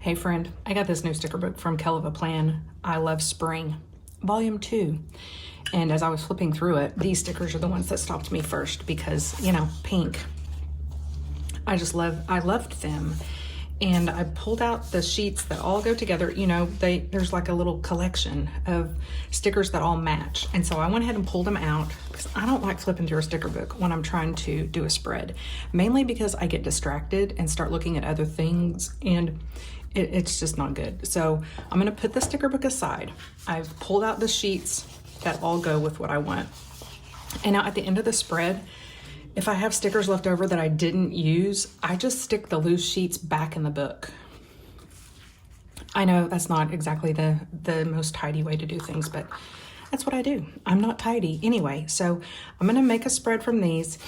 Hey friend, I got this new sticker book from Kell of a Plan, I Love Spring, Volume 2. And as I was flipping through it, these stickers are the ones that stopped me first because, you know, pink. I loved them. And I pulled out the sheets that all go together. You know, there's like a little collection of stickers that all match. And so I went ahead and pulled them out because I don't like flipping through a sticker book when I'm trying to do a spread, mainly because I get distracted and start looking at other things, and it's just not good. So I'm gonna put the sticker book aside. I've pulled out the sheets that all go with what I want. And now at the end of the spread, if I have stickers left over that I didn't use, I just stick the loose sheets back in the book. I know that's not exactly the most tidy way to do things, but that's what I do. I'm not tidy anyway. So I'm gonna make a spread from these.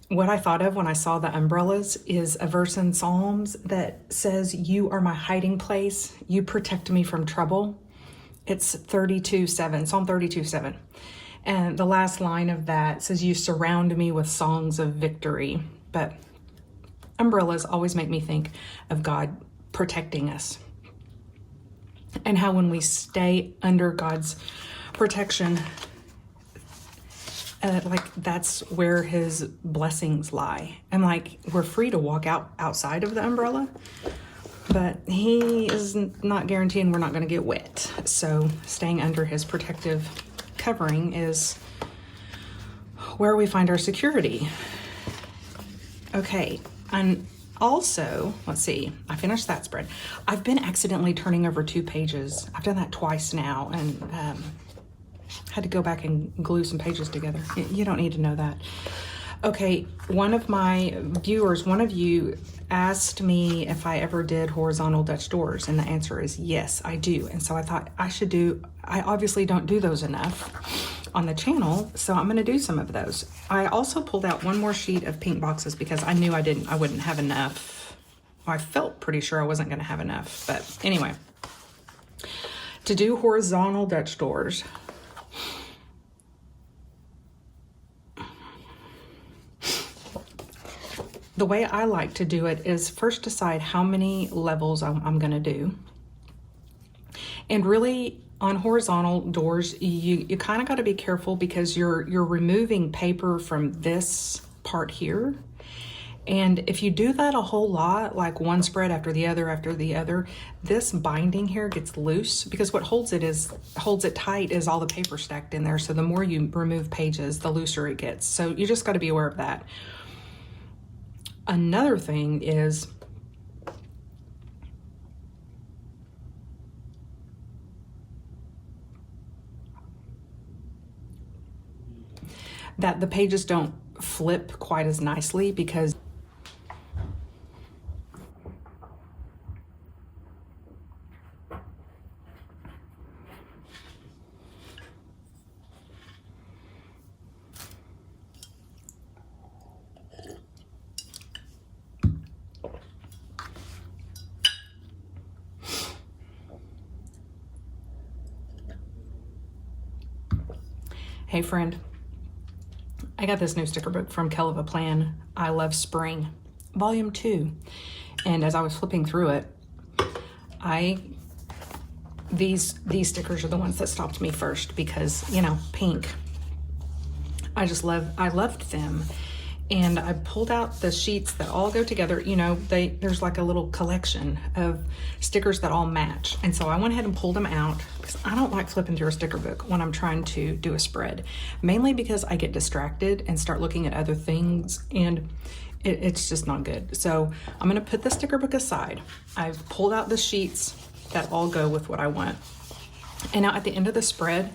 What I thought of when I saw the umbrellas is a verse in Psalms that says, "You are my hiding place. You protect me from trouble." It's 32:7, Psalm 32:7. And the last line of that says, "You surround me with songs of victory." But umbrellas always make me think of God protecting us, and how when we stay under God's protection, like that's where his blessings lie. And like, we're free to walk outside of the umbrella, but he is not guaranteeing we're not going to get wet. So staying under his protective covering is where we find our security. Okay, and also, let's see, I finished that spread. I've been accidentally turning over 2 pages. I've done that twice now, and had to go back and glue some pages together. You don't need to know that. Okay, one of my viewers, one of you asked me if I ever did horizontal Dutch doors, and the answer is yes, I do. And so I thought I obviously don't do those enough on the channel, so I'm gonna do some of those. I also pulled out one more sheet of pink boxes because I knew I wouldn't have enough. Well, I felt pretty sure I wasn't gonna have enough, but anyway. To do horizontal Dutch doors, the way I like to do it is first decide how many levels I'm gonna do. And really, on horizontal doors, you kind of got to be careful because you're removing paper from this part here. And if you do that a whole lot, like one spread after the other, this binding here gets loose, because what holds it tight is all the paper stacked in there. So the more you remove pages, the looser it gets. So you just got to be aware of that. Another thing is that the pages don't flip quite as nicely because hey friend, I got this new sticker book from Kell of a Plan, I Love Spring, Volume 2. And as I was flipping through it, these stickers are the ones that stopped me first because, you know, pink. I loved them. And I pulled out the sheets that all go together. You know, there's like a little collection of stickers that all match. And so I went ahead and pulled them out because I don't like flipping through a sticker book when I'm trying to do a spread, mainly because I get distracted and start looking at other things, and it's just not good. So I'm gonna put the sticker book aside. I've pulled out the sheets that all go with what I want. And now at the end of the spread,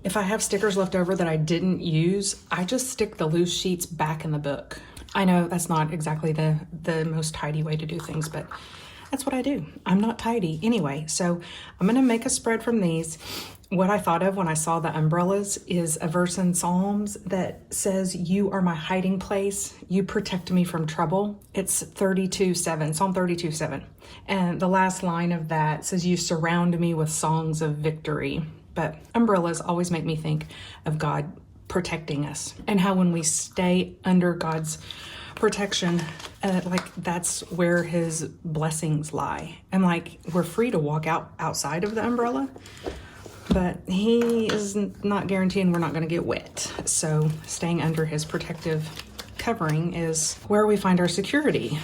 if I have stickers left over that I didn't use, I just stick the loose sheets back in the book. I know that's not exactly the most tidy way to do things, but that's what I do. I'm not tidy anyway. So I'm gonna make a spread from these. What I thought of when I saw the umbrellas is a verse in Psalms that says, "You are my hiding place. You protect me from trouble." It's 32:7, Psalm 32:7. And the last line of that says, "You surround me with songs of victory." But umbrellas always make me think of God protecting us, and how when we stay under God's protection. Like that's where his blessings lie. And like we're free to walk outside of the umbrella, but he is not guaranteeing we're not going to get wet. So staying under his protective covering is where we find our security.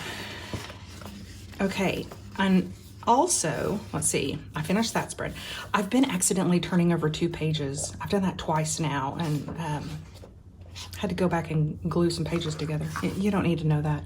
Okay, and also, let's see, I finished that spread. I've been accidentally turning over 2 pages. I've done that twice now, and had to go back and glue some pages together. You don't need to know that.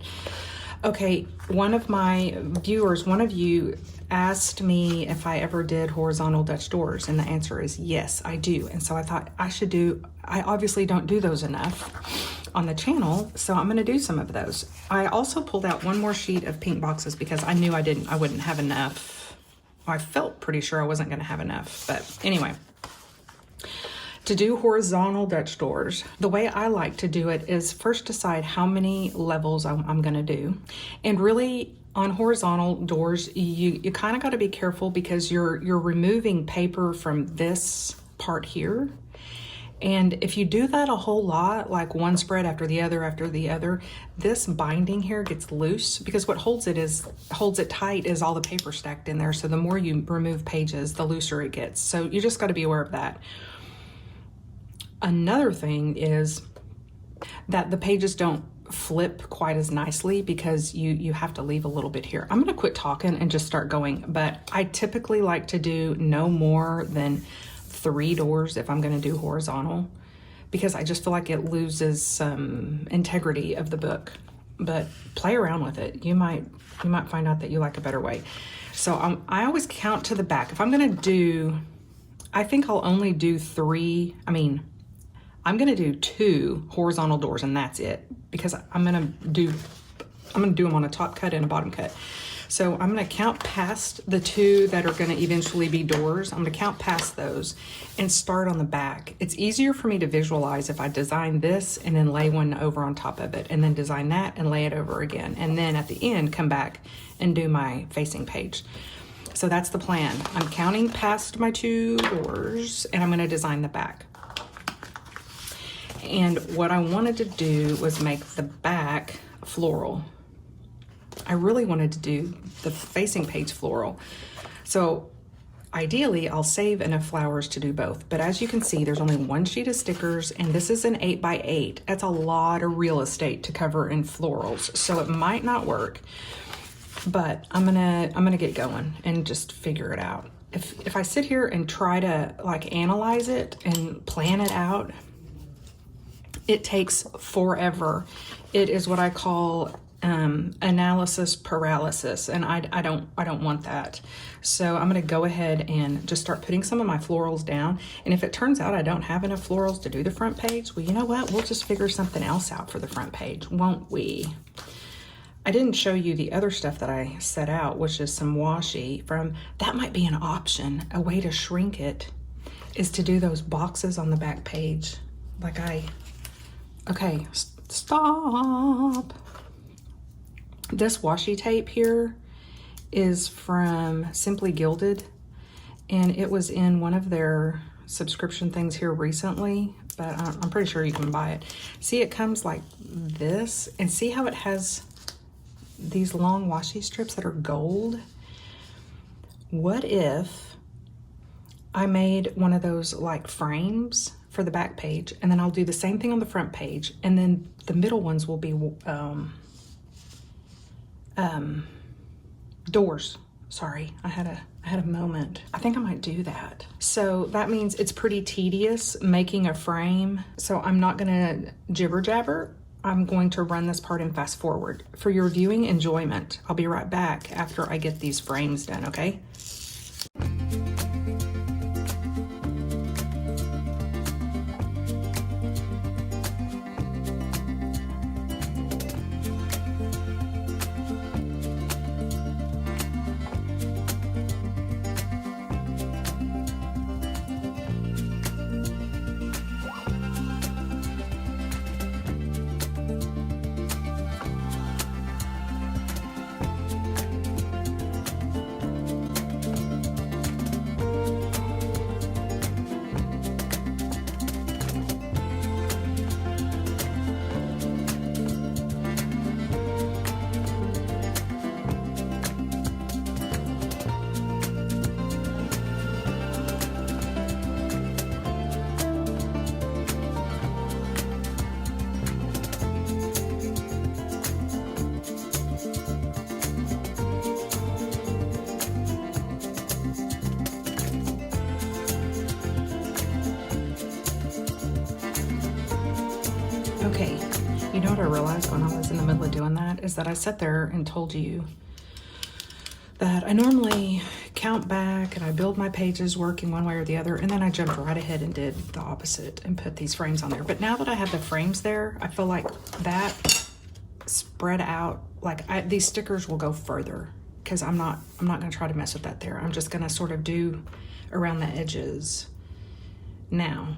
Okay, one of my viewers, one of you asked me if I ever did horizontal Dutch doors, and the answer is yes, I do. And so I thought I should do, I obviously don't do those enough on the channel, so I'm gonna do some of those. I also pulled out one more sheet of pink boxes because I knew I wouldn't have enough. I felt pretty sure I wasn't gonna have enough, but anyway. To do horizontal Dutch doors, the way I like to do it is first decide how many levels I'm gonna do. And really on horizontal doors, you kind of got to be careful because you're removing paper from this part here. And if you do that a whole lot, like one spread after the other, this binding here gets loose because what holds it tight is all the paper stacked in there. So the more you remove pages, the looser it gets. So you just got to be aware of that. Another thing is that the pages don't flip quite as nicely because you have to leave a little bit here. I'm gonna quit talking and just start going, but I typically like to do no more than 3 doors if I'm gonna do horizontal because I just feel like it loses some integrity of the book. But play around with it. You might find out that you like a better way. So I always count to the back. If I'm gonna do, I think I'll only do 3, I'm gonna do 2 horizontal doors and that's it because I'm gonna do them on a top cut and a bottom cut. So I'm gonna count past the 2 that are gonna eventually be doors. I'm gonna count past those and start on the back. It's easier for me to visualize if I design this and then lay one over on top of it and then design that and lay it over again. And then at the end, come back and do my facing page. So that's the plan. I'm counting past my 2 doors and I'm gonna design the back. And what I wanted to do was make the back floral. I really wanted to do the facing page floral. So ideally I'll save enough flowers to do both. But as you can see, there's only 1 sheet of stickers and this is an 8x8. That's a lot of real estate to cover in florals. So it might not work, but I'm gonna get going and just figure it out. If I sit here and try to like analyze it and plan it out, it takes forever. It is what I call analysis paralysis, and I don't want that. So I'm gonna go ahead and just start putting some of my florals down. And if it turns out I don't have enough florals to do the front page, well, you know what? We'll just figure something else out for the front page, won't we? I didn't show you the other stuff that I set out, which is some washi from, that might be an option. A way to shrink it is to do those boxes on the back page. Okay, stop. This washi tape here is from Simply Gilded, and it was in one of their subscription things here recently, but I'm pretty sure you can buy it. See, it comes like this, and see how it has these long washi strips that are gold? What if I made one of those like frames for the back page, and then I'll do the same thing on the front page, and then the middle ones will be doors. Sorry, I had a moment. I think I might do that. So that means it's pretty tedious making a frame. So I'm not gonna jibber jabber. I'm going to run this part and fast forward. For your viewing enjoyment, I'll be right back after I get these frames done, okay? You know what I realized when I was in the middle of doing that is that I sat there and told you that I normally count back and I build my pages working one way or the other, and then I jumped right ahead and did the opposite and put these frames on there. But now that I have the frames there, I feel like that spread out, like these stickers will go further, because I'm not gonna try to mess with that there. I'm just gonna sort of do around the edges now.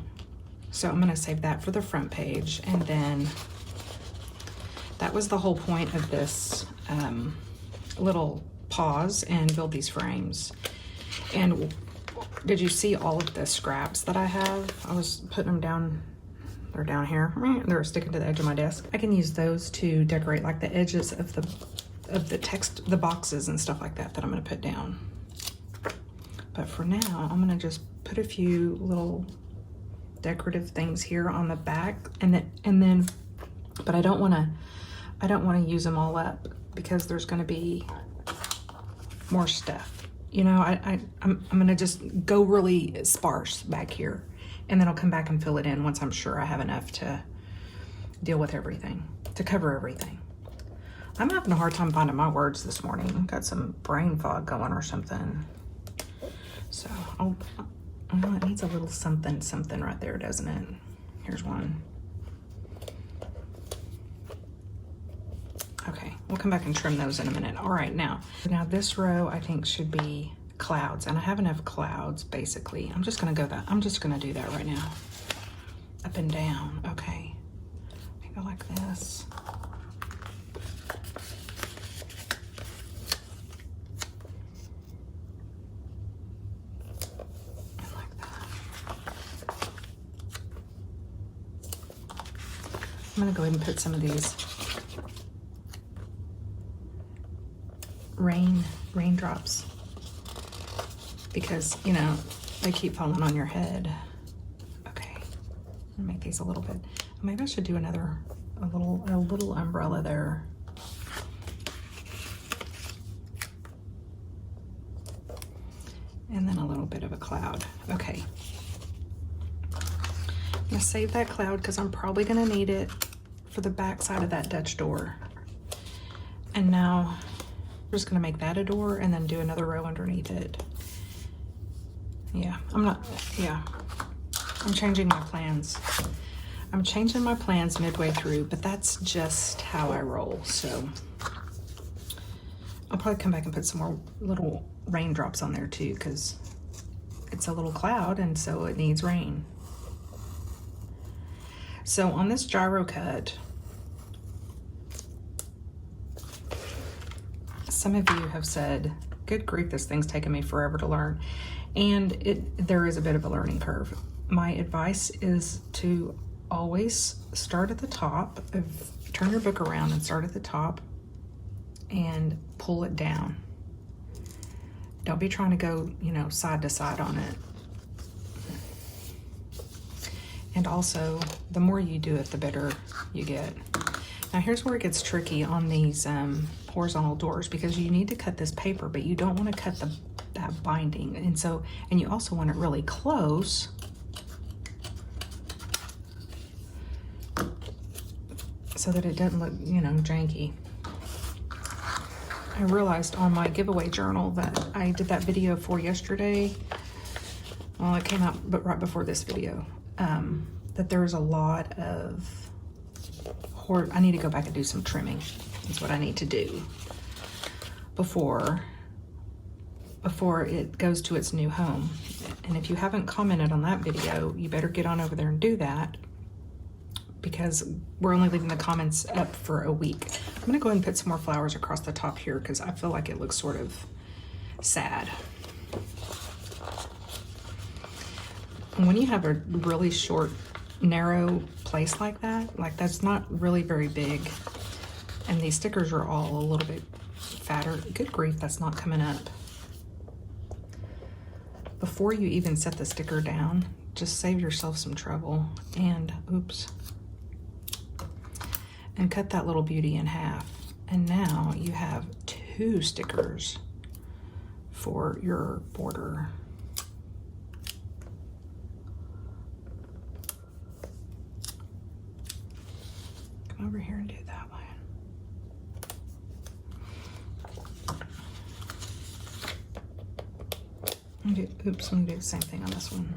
So I'm gonna save that for the front page, and then that was the whole point of this little pause and build these frames. And did you see all of the scraps that I have? I was putting them down. They're down here. They're sticking to the edge of my desk. I can use those to decorate like the edges of the text, the boxes and stuff like that I'm gonna put down. But for now, I'm gonna just put a few little decorative things here on the back, and then, but I don't wanna use them all up, because there's gonna be more stuff. You know, I'm gonna just go really sparse back here, and then I'll come back and fill it in once I'm sure I have enough to deal with everything, to cover everything. I'm having a hard time finding my words this morning. I've got some brain fog going or something. So oh, it needs a little something right there, doesn't it? Here's one. Okay, we'll come back and trim those in a minute. All right, now this row I think should be clouds, and I have enough clouds basically. I'm just gonna do that right now. Up and down, okay. I go like this. And like that. I'm gonna go ahead and put some of these raindrops, because you know they keep falling on your head. Okay, I'll make these a little bit. Maybe I should do a little umbrella there. And then a little bit of a cloud. Okay, I'm gonna save that cloud because I'm probably gonna need it for the back side of that Dutch door. And now I'm just gonna make that a door and then do another row underneath it. Yeah, I'm changing my plans. I'm changing my plans midway through, but that's just how I roll. So I'll probably come back and put some more little raindrops on there too, because it's a little cloud and so it needs rain. So on this gyro cut, some of you have said, good grief, this thing's taken me forever to learn. And there is a bit of a learning curve. My advice is to always start at the top, turn your book around and start at the top and pull it down. Don't be trying to go, you know, side to side on it. And also, the more you do it, the better you get. Now here's where it gets tricky on these horizontal doors, because you need to cut this paper, but you don't want to cut that binding. And you also want it really close. So that it doesn't look, you know, janky. I realized on my giveaway journal that I did that video for yesterday. Well, it came out but right before this video. That there's a lot of I need to go back and do some trimming. That's what I need to do before it goes to its new home. And if you haven't commented on that video, you better get on over there and do that, because we're only leaving the comments up for a week. I'm gonna go ahead and put some more flowers across the top here because I feel like it looks sort of sad. And when you have a really short, narrow place like that, like that's not really very big, and these stickers are all a little bit fatter. Good grief, that's not coming up. Before you even set the sticker down, just save yourself some trouble and oops, and cut that little beauty in half. And now you have 2 stickers for your border. Come over here and do that one. Oops, I'm gonna do the same thing on this one.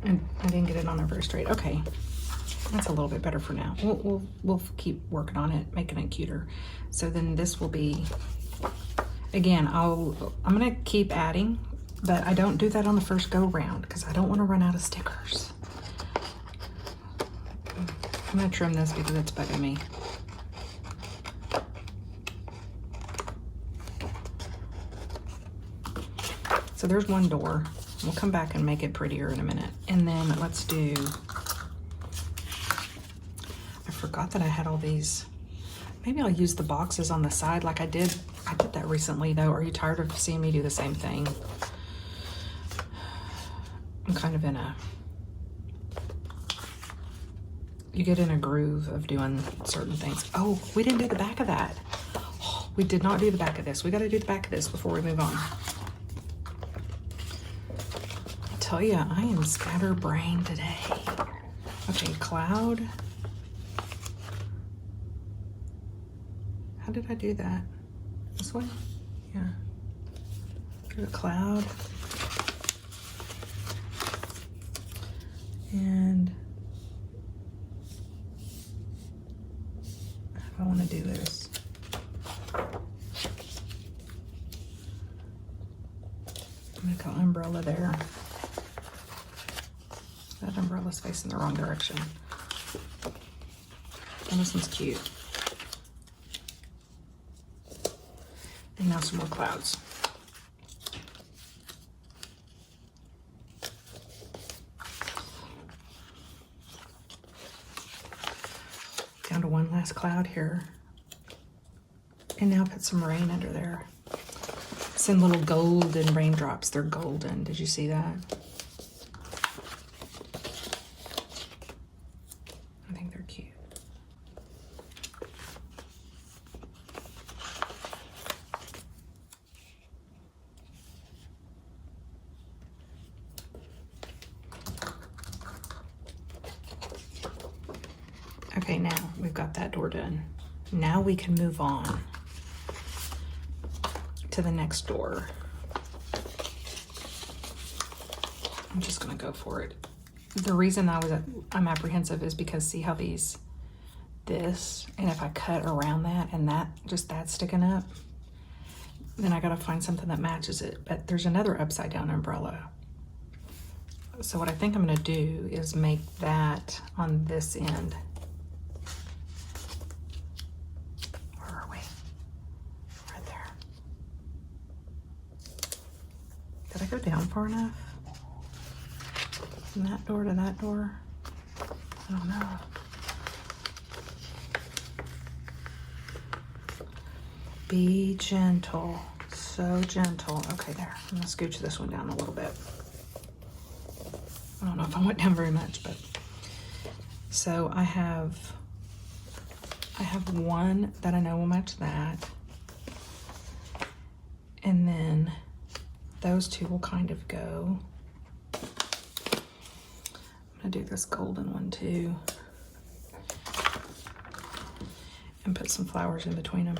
And I didn't get it on there very straight. Okay, that's a little bit better for now. We'll keep working on it, making it cuter. So then this will be, again, I'm gonna keep adding, but I don't do that on the first go round because I don't want to run out of stickers. I'm gonna trim this because it's bugging me. So there's one door. We'll come back and make it prettier in a minute. And then let's do, I forgot that I had all these. Maybe I'll use the boxes on the side like I did. I did that recently though. Are you tired of seeing me do the same thing? I'm kind of in a, you get in a groove of doing certain things. Oh, we didn't do the back of that. Oh, we did not do the back of this. We got to do the back of this before we move on. Tell you, I am scatterbrained today. Okay, cloud. How did I do that? This way? Yeah. Do a cloud. And I want to do this. I'm going to go umbrella there. That umbrella's facing the wrong direction. And this one's cute. And now some more clouds. Down to one last cloud here. And now put some rain under there. Some little golden raindrops. They're golden. Did you see that? I think they're cute. Okay, now we've got that door done. Now we can move on to the next door. I'm just gonna go for it. The reason I'm apprehensive is because see how this, and if I cut around that and that's sticking up, then I gotta find something that matches it. But there's another upside down umbrella. So what I think I'm gonna do is make that on this end. Where are we? Right there. Did I go down far enough? From that door to that door? I don't know. Be gentle, so gentle. Okay, there. I'm gonna scooch this one down a little bit. I don't know if I went down very much, but so I have one that I know will match that, and then those two will kind of go. I'm gonna do this golden one too, and put some flowers in between them.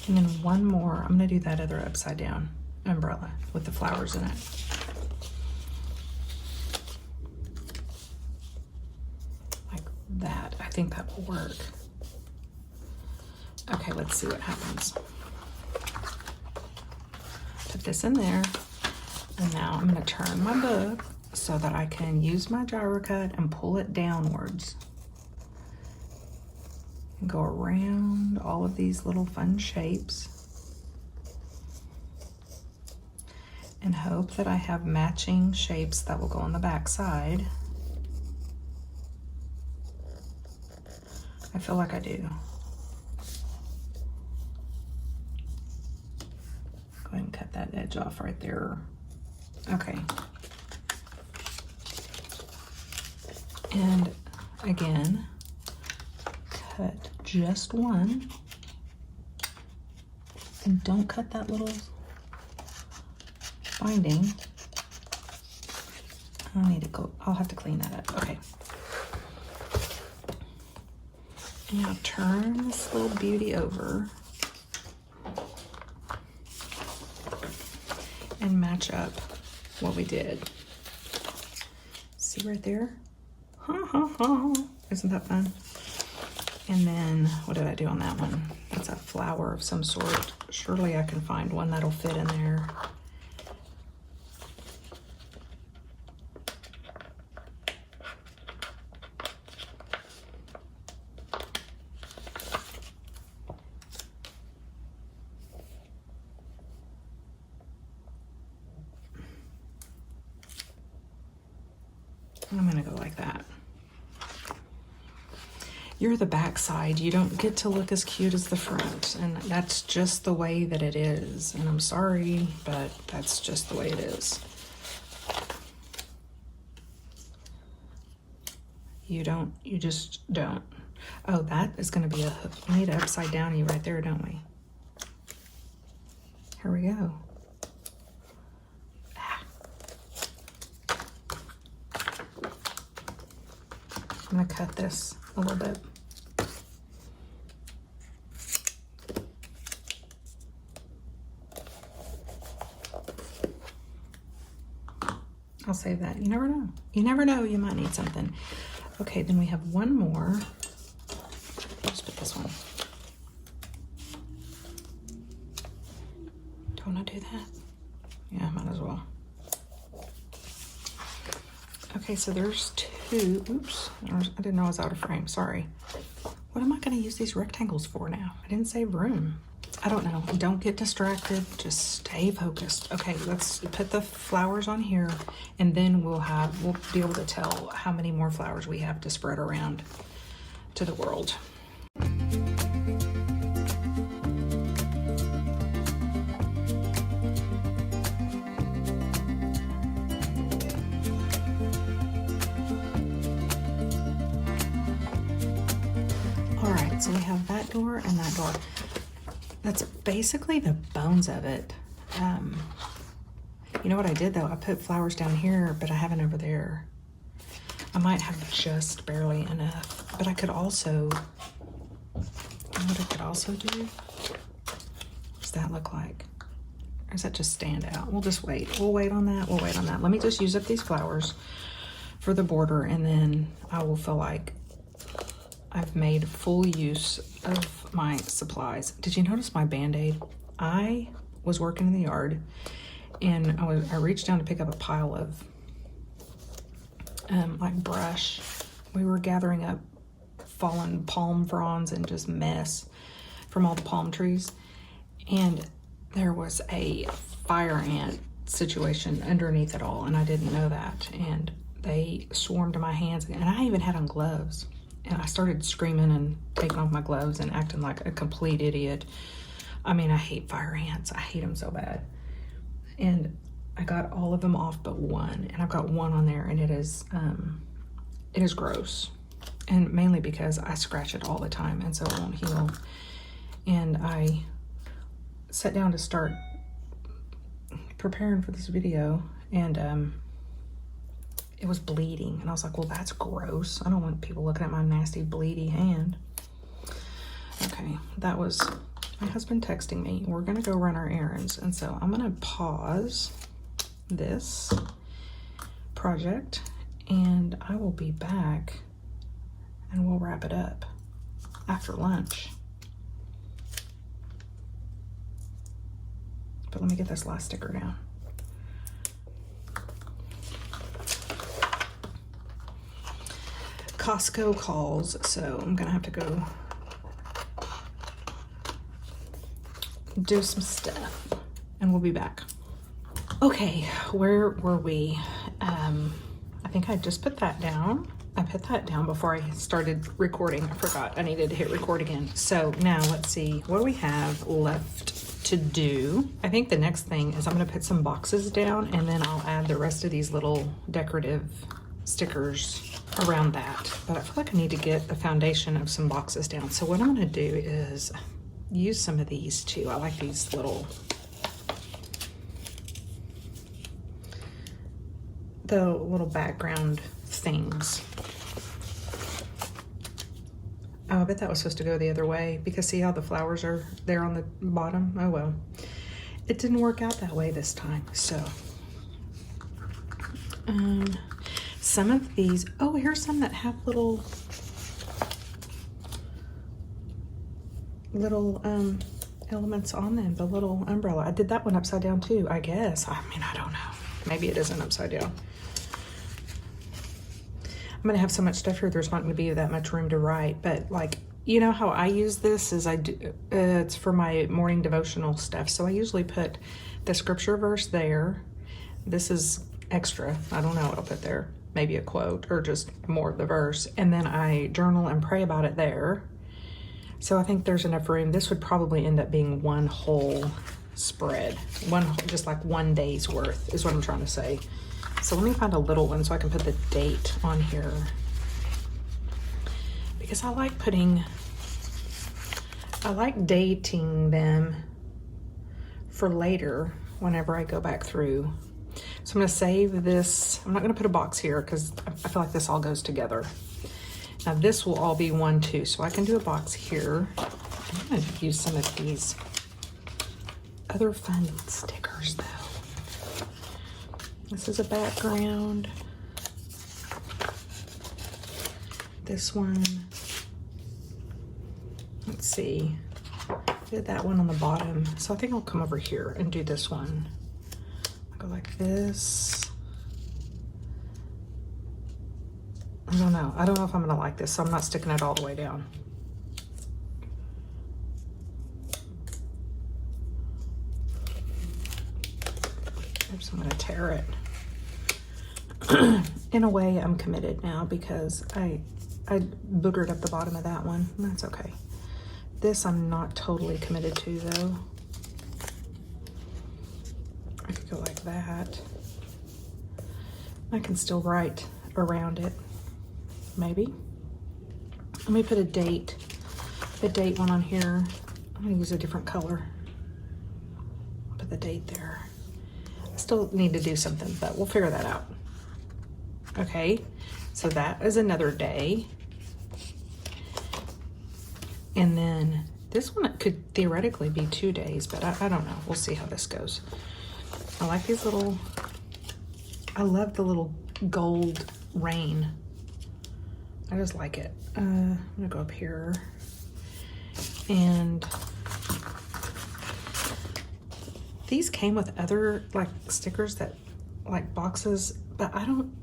And then one more, I'm gonna do that other upside down umbrella with the flowers in it. Like that, I think that will work. Okay, let's see what happens. Put this in there, and now I'm gonna turn my book so that I can use my gyro cut and pull it downwards. and go around all of these little fun shapes and hope that I have matching shapes that will go on the back side. I feel like I do. Go ahead and cut that edge off right there. Okay. And again, cut just one. And don't cut that little binding. I'll have to clean that up. Okay. And now turn this little beauty over and match up what we did. See right there? Isn't that fun? And then what did I do on that one? That's a flower of some sort. Surely I can find one that'll fit in there. I'm gonna go like that. You're the back side. You don't get to look as cute as the front, and that's just the way that it is. And I'm sorry, but that's just the way it is. You just don't. Oh, that is gonna be we need an upside downy right there, don't we? Here we go. I'm gonna cut this a little bit. I'll save that. You never know. You never know, you might need something. Okay, then we have one more. Just put this one. Don't I do that? Yeah, might as well. Okay, so there's two. Oops, I didn't know I was out of frame. Sorry. What am I going to use these rectangles for now? I didn't save room. I don't know. Don't get distracted. Just stay focused. Okay, let's put the flowers on here, and then we'll be able to tell how many more flowers we have to spread around to the world. So we have that door and that door. That's basically the bones of it. You know what I did though? I put flowers down here, but I haven't over there. I might have just barely enough, but I could also, you know what I could also do? What does that look like? Or does that just stand out? We'll just wait. We'll wait on that. We'll wait on that. Let me just use up these flowers for the border, and then I will feel like I've made full use of my supplies. Did you notice my Band-Aid? I was working in the yard, and I reached down to pick up a pile of like brush. We were gathering up fallen palm fronds and just mess from all the palm trees, and there was a fire ant situation underneath it all, and I didn't know that, and they swarmed in my hands, and I even had on gloves. And I started screaming and taking off my gloves and acting like a complete idiot. I mean, I hate fire ants. I hate them so bad. And I got all of them off but one. And I've got one on there, and it is gross. And mainly because I scratch it all the time, and so it won't heal. And I sat down to start preparing for this video, and it was bleeding, and I was like, well, that's gross. I don't want people looking at my nasty bleedy hand. Okay, that was my husband texting me. We're gonna go run our errands, and so I'm gonna pause this project, and I will be back, and we'll wrap it up after lunch. But let me get this last sticker down. Costco calls, so I'm gonna have to go do some stuff and we'll be back. Okay, where were we? I think I just put that down. I put that down before I started recording. I forgot I needed to hit record again. So now let's see, what do we have left to do? I think the next thing is I'm gonna put some boxes down and then I'll add the rest of these little decorative stickers around that. But I feel like I need to get the foundation of some boxes down. So what I'm gonna do is use some of these too. I like these little, the little background things. Oh, I bet that was supposed to go the other way because see how the flowers are there on the bottom? Oh well. It didn't work out that way this time, so. Some of these, oh, here's some that have little elements on them, the little umbrella. I did that one upside down too, I guess. I mean, I don't know. Maybe it isn't upside down. I'm gonna have so much stuff here, there's not gonna be that much room to write, but like, you know how I use this is I do, it's for my morning devotional stuff. So I usually put the scripture verse there. This is extra. I don't know what I'll put there. Maybe a quote or just more of the verse. And then I journal and pray about it there. So I think there's enough room. This would probably end up being one whole spread. Just like one day's worth is what I'm trying to say. So let me find a little one so I can put the date on here. Because I like dating them for later whenever I go back through. So I'm gonna save this. I'm not gonna put a box here because I feel like this all goes together. Now this will all be one too, so I can do a box here. I'm gonna use some of these other fun stickers though. This is a background. This one, let's see, I did that one on the bottom. So I think I'll come over here and do this one. I'll go like this. I don't know. I don't know if I'm gonna like this, so I'm not sticking it all the way down. Oops, I'm gonna tear it. In a way, I'm committed now because I boogered up the bottom of that one. That's okay. This I'm not totally committed to though. I could go like that. I can still write around it, maybe. Let me put a date one on here. I'm gonna use a different color. Put the date there. I still need to do something, but we'll figure that out. Okay, so that is another day. And then this one could theoretically be 2 days, but I don't know. We'll see how this goes. I like these little, I love the little gold rain. I just like it. I'm gonna go up here. And these came with other like stickers that like boxes, but I don't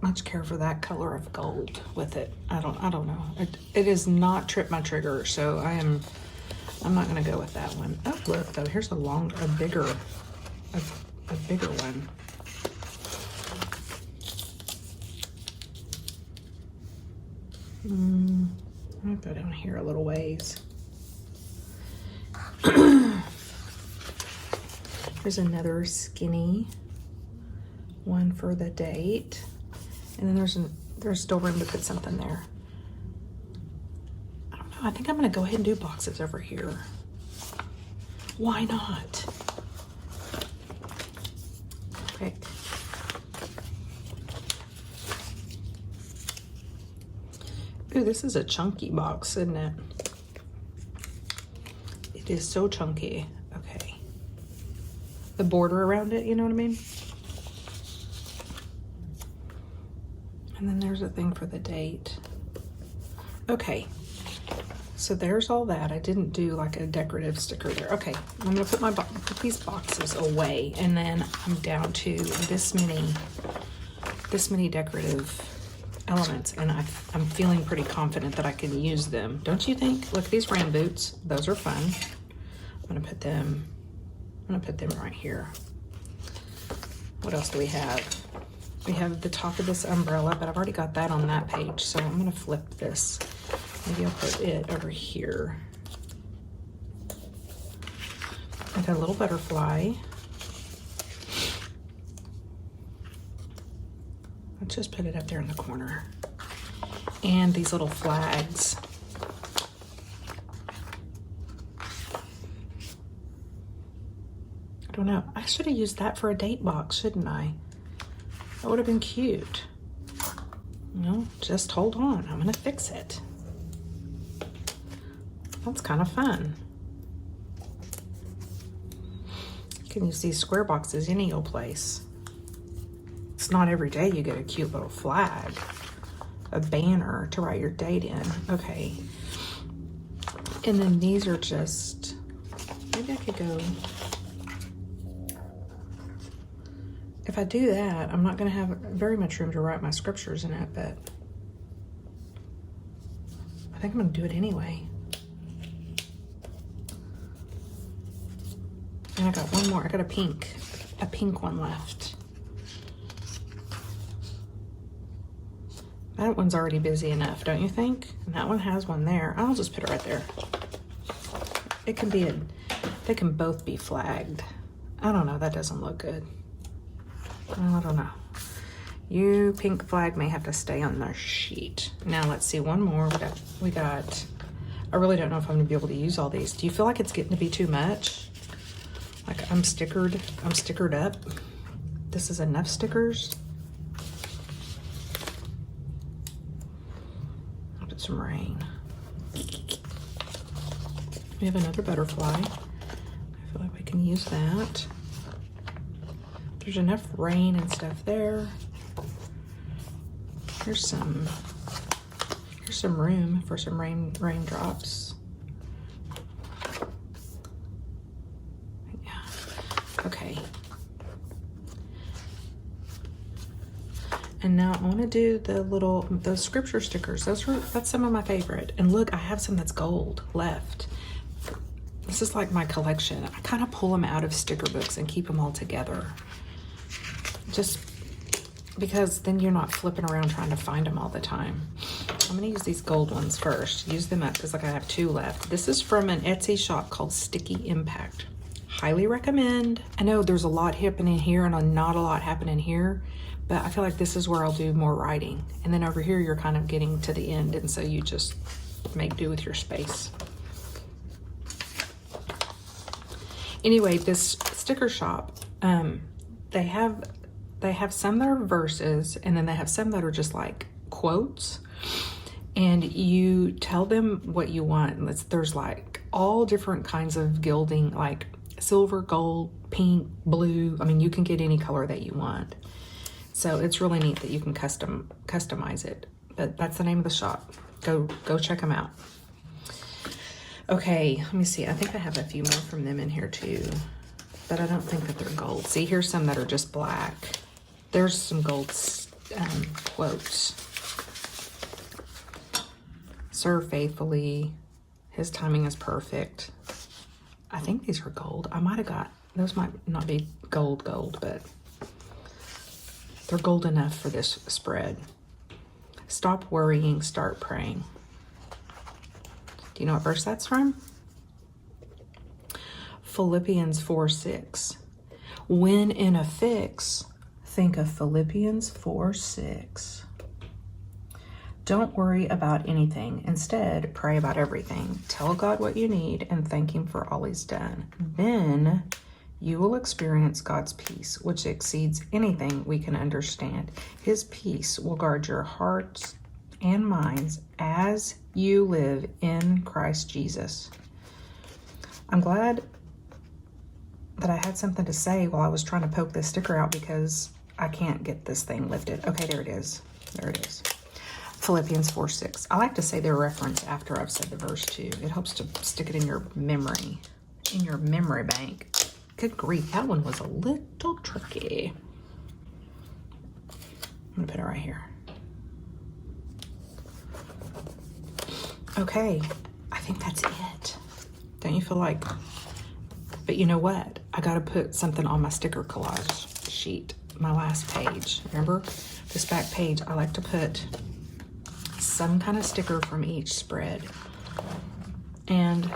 much care for that color of gold with it. I don't know. It has not tripped my trigger, so I'm not gonna go with that one. Oh look though, here's a bigger one. I'll go down here a little ways. There's another skinny one for the date. And then there's still room to put something there. I don't know, I think I'm gonna go ahead and do boxes over here. Why not? Okay. Ooh, this is a chunky box, isn't it? It is so chunky. Okay. The border around it, you know what I mean? And then there's a thing for the date. Okay, so there's all that. I didn't do like a decorative sticker there. Okay, I'm gonna put these boxes away, and then I'm down to this many decorative elements, and I'm feeling pretty confident that I can use them. Don't you think? Look, these rain boots, those are fun. I'm gonna put them right here. What else do we have? We have the top of this umbrella, but I've already got that on that page, so I'm gonna flip this. Maybe I'll put it over here. I got a little butterfly. Let's just put it up there in the corner. And these little flags. I don't know. I should have used that for a date box, shouldn't I? That would have been cute. No, just hold on. I'm gonna fix it. That's kind of fun. You can use these square boxes any old place. It's not every day you get a cute little flag, a banner to write your date in. Okay. And then these are just, maybe I could go, if I do that, I'm not gonna have very much room to write my scriptures in it, but I think I'm gonna do it anyway. And I got one more, I got a pink one left. That one's already busy enough, don't you think? And that one has one there. I'll just put it right there. It can be they can both be flagged. I don't know, that doesn't look good. I don't know. You pink flag may have to stay on the sheet. Now let's see, one more. We got, I really don't know if I'm gonna be able to use all these. Do you feel like it's getting to be too much? Like I'm stickered up. This is enough stickers. I'll put some rain. We have another butterfly. I feel like we can use that. There's enough rain and stuff there. Here's some room for some raindrops. Yeah. Okay. And now I want to do those scripture stickers. That's some of my favorite. And look, I have some that's gold left. This is like my collection. I kind of pull them out of sticker books and keep them all together. Just because then you're not flipping around trying to find them all the time. I'm gonna use these gold ones first. Use them up because like I have 2 left. This is from an Etsy shop called Sticky Impact. Highly recommend. I know there's a lot happening here and not a lot happening here, but I feel like this is where I'll do more writing. And then over here, you're kind of getting to the end. And so you just make do with your space. Anyway, this sticker shop, they have some that are verses, and then they have some that are just like quotes, and you tell them what you want. There's like all different kinds of gilding, like silver, gold, pink, blue. I mean, you can get any color that you want. So it's really neat that you can customize it. But that's the name of the shop. Go check them out. Okay, let me see. I think I have a few more from them in here too, but I don't think that they're gold. See, here's some that are just black. There's some gold quotes. Serve faithfully. His timing is perfect. I think these are gold. I might have got, those might not be gold, but they're gold enough for this spread. Stop worrying, start praying. Do you know what verse that's from? Philippians 4:6. When in a fix, think of Philippians 4:6. Don't worry about anything. Instead, pray about everything. Tell God what you need and thank Him for all He's done. Then you will experience God's peace, which exceeds anything we can understand. His peace will guard your hearts and minds as you live in Christ Jesus. I'm glad that I had something to say while I was trying to poke this sticker out because I can't get this thing lifted. Okay, there it is. There it is. Philippians 4:6. I like to say their reference after I've said the verse too. It helps to stick it in your memory bank. Good grief, that one was a little tricky. I'm gonna put it right here. Okay, I think that's it. Don't you feel like But you know what? I got to put something on my sticker collage sheet, my last page. Remember this back page? I like to put some kind of sticker from each spread. And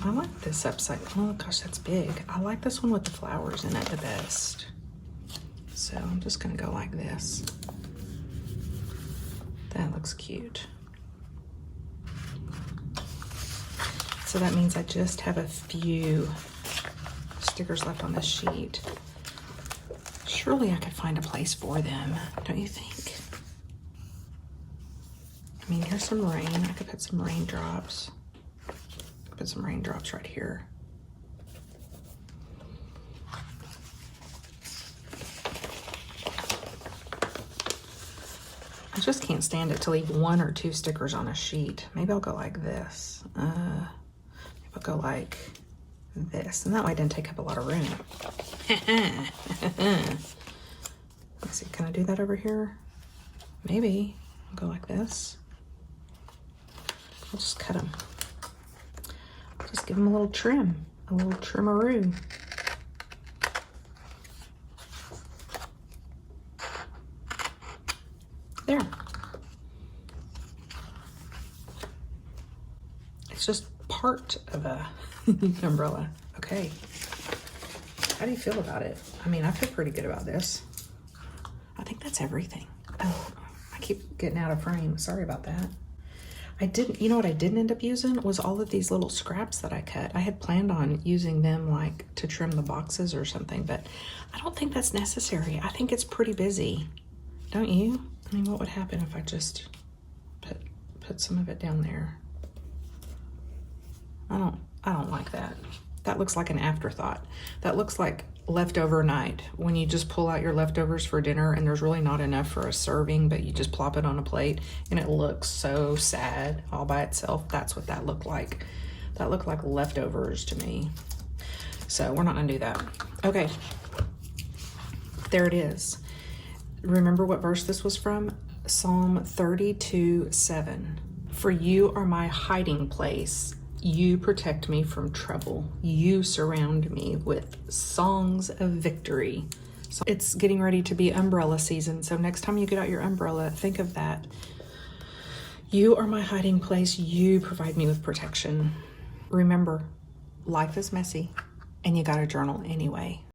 I like this upside. Oh gosh, that's big. I like this one with the flowers in it the best. So I'm just gonna go like this. That looks cute. So that means I just have a few stickers left on this sheet. Surely I could find a place for them, don't you think? I mean, here's some rain. I could put some raindrops. Put some raindrops right here. I just can't stand it to leave 1 or 2 stickers on a sheet. Maybe I'll go like this. Maybe I'll go like this, and that way it didn't take up a lot of room. Let's see, can I do that over here? Maybe. I'll go like this. I'll just cut them. Just give them a little trim, a little trimmeroo. There. It's just part of a umbrella. Okay. How do you feel about it? I mean, I feel pretty good about this. I think that's everything. Oh, I keep getting out of frame. Sorry about that. You know what I didn't end up using was all of these little scraps that I cut. I had planned on using them like to trim the boxes or something, but I don't think that's necessary. I think it's pretty busy. Don't you? I mean, what would happen if I just put some of it down there? I don't like that. That looks like an afterthought. That looks like leftover night when you just pull out your leftovers for dinner and there's really not enough for a serving, but you just plop it on a plate and it looks so sad all by itself. That's what that looked like. That looked like leftovers to me. So we're not gonna do that. Okay, there it is. Remember what verse this was from? Psalm 32:7. For you are my hiding place. You protect me from trouble. You surround me with songs of victory. So it's getting ready to be umbrella season. So next time you get out your umbrella, think of that. You are my hiding place. You provide me with protection. Remember, life is messy and you got to journal anyway.